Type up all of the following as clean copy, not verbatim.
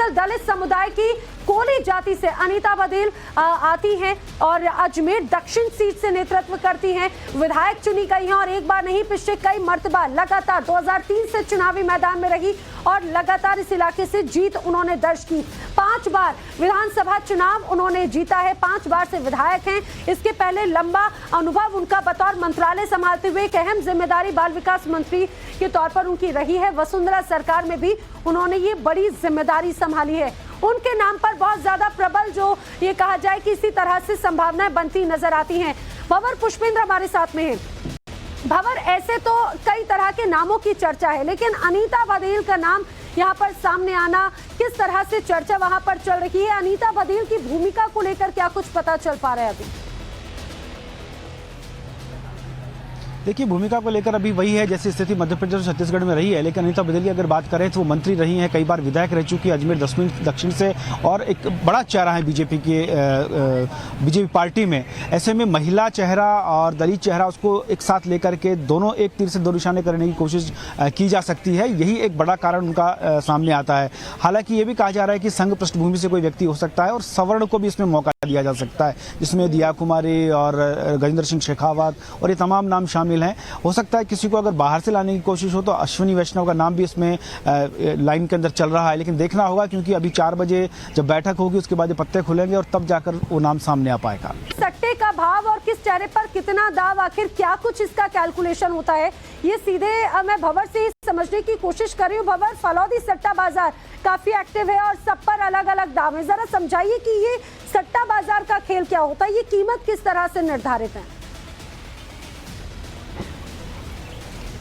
दरअसल दलित समुदाय की कोली जाति से अनीता बघेल आती हैं और अजमेर दक्षिण सीट से नेतृत्व करती हैं, विधायक चुनी गई हैं और एक बार नहीं पिछले कई मर्तबा लगातार 2003 से चुनावी मैदान में रही और लगातार इस इलाके से जीत उन्होंने दर्ज की। 5 बार विधानसभा चुनाव उन्होंने जीता है, 5 बार से विधायक हैं। इसके पहले लंबा अनुभव उनका बतौर मंत्रालय संभालते हुए एक अहम जिम्मेदारी बाल विकास मंत्री के तौर पर उनकी रही है। वसुंधरा सरकार में भी उन्होंने ये बड़ी जिम्मेदारी संभाली है। उनके नाम पर बहुत ज्यादा प्रबल जो ये कहा जाए कि इसी तरह से संभावनाएं बनती नजर आती हैं। भंवर पुष्पेंद्र हमारे साथ में है। भंवर, ऐसे तो कई तरह के नामों की चर्चा है, लेकिन अनीता बघेल का नाम यहाँ पर सामने आना, किस तरह से चर्चा वहां पर चल रही है? अनीता बघेल की भूमिका को लेकर क्या कुछ पता चल पा रहा है अभी? देखिए, भूमिका को लेकर अभी वही है जैसी स्थिति मध्य प्रदेश और छत्तीसगढ़ में रही है, लेकिन अनीता बघेल की अगर बात करें तो वो मंत्री रही हैं, कई बार विधायक रह चुकी है अजमेर दक्षिण से और एक बड़ा चेहरा है बीजेपी पार्टी में। ऐसे में महिला चेहरा और दलित चेहरा, उसको एक साथ लेकर के दोनों एक तीर से 2 निशाने करने की कोशिश की जा सकती है। यही एक बड़ा कारण उनका सामने आता है। हालांकि ये भी कहा जा रहा है कि संघ पृष्ठभूमि से कोई व्यक्ति हो सकता है और सवर्ण को भी इसमें मौका दिया जा सकता है, जिसमें दिया कुमारी और गजेंद्र सिंह शेखावत और ये तमाम नाम शामिल हैं। हो सकता है किसी को अगर बाहर से लाने की कोशिश हो तो अश्विनी वैष्णव का नाम भी इसमें लाइन के अंदर चल रहा है, लेकिन देखना होगा क्योंकि अभी 4 बजे जब बैठक होगी उसके बाद पत्ते खुलेंगे और तब जाकर वो नाम सामने आ पाएगा। सट्टे का भाव और किस चेहरे पर कितना दाव, आखिर क्या कुछ इसका कैलकुलेशन होता है, ये सीधे मैं भंवर से समझने की कोशिश कर रही हूँ। भंवर, फलौदी सट्टा बाजार काफी एक्टिव है और सब पर अलग अलग दाव है, जरा समझाइए कि ये सट्टा बाजार का खेल क्या होता है, ये कीमत किस तरह से निर्धारित है?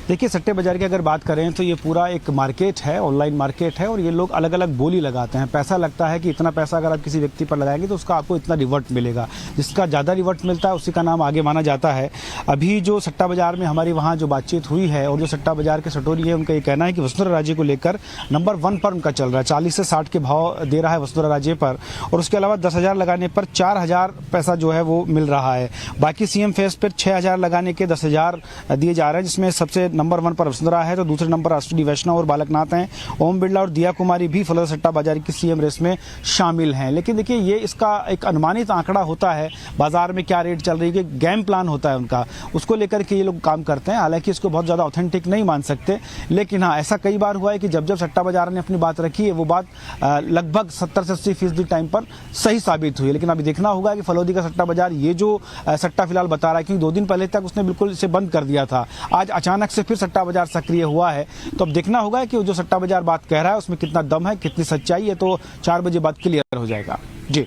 देखिए, सट्टे बाजार की अगर बात करें तो ये पूरा एक मार्केट है, ऑनलाइन मार्केट है और ये लोग अलग अलग बोली लगाते हैं। पैसा लगता है कि इतना पैसा अगर आप किसी व्यक्ति पर लगाएंगे तो उसका आपको इतना रिवर्ट मिलेगा, जिसका ज़्यादा रिवर्ट मिलता है उसी का नाम आगे माना जाता है। अभी जो सट्टा बाजार में हमारी वहाँ जो बातचीत हुई है और जो सट्टा बाजार के सटोरी है, उनका ये कहना है कि वसुंधरा राजे को लेकर नंबर 1 पर उनका चल रहा है। 40 से 60 के भाव दे रहा है वसुंधरा राजे पर और उसके अलावा 10,000 लगाने पर 4,000 पैसा जो है वो मिल रहा है। बाकी सीएम फेस पर 6,000 लगाने के 10,000 दिए जा रहे हैं, जिसमें सबसे नंबर 1 पर वसुंधरा है तो दूसरे नंबर अश्विनी वैष्णव और बालकनाथ हैं। ओम बिरला और दिया कुमारी भी फलौदी सट्टा बाजार की सीएम रेस में शामिल हैं। लेकिन देखिए, ये इसका एक अनुमानित आंकड़ा होता है, बाजार में क्या रेट चल रही है, गेम प्लान होता है उनका, उसको लेकर के ये लोग काम करते हैं। हालांकि इसको बहुत ज़्यादा ऑथेंटिक नहीं मान सकते, लेकिन हाँ, ऐसा कई बार हुआ है कि जब जब सट्टा बाजार ने अपनी बात रखी है वो बात लगभग 70 से 80% टाइम पर सही साबित हुई है। लेकिन अभी देखना होगा कि फलौदी का सट्टा बाजार ये जो सट्टा फिलहाल बता रहा है, क्योंकि 2 दिन पहले तक उसने बिल्कुल इसे बंद कर दिया था, आज अचानक से फिर सट्टा बाजार सक्रिय हुआ है। तो अब देखना होगा कि जो सट्टा बाजार बात कह रहा है उसमें कितना दम है, कितनी सच्चाई है, तो 4 बजे बाद क्लियर हो जाएगा। जी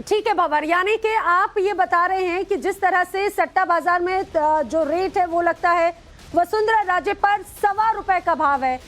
ठीक है भंवर, यानी कि आप ये बता रहे हैं कि जिस तरह से सट्टा बाजार में जो रेट है वो लगता है वसुंधरा राजे पर ₹1.25 का भाव है।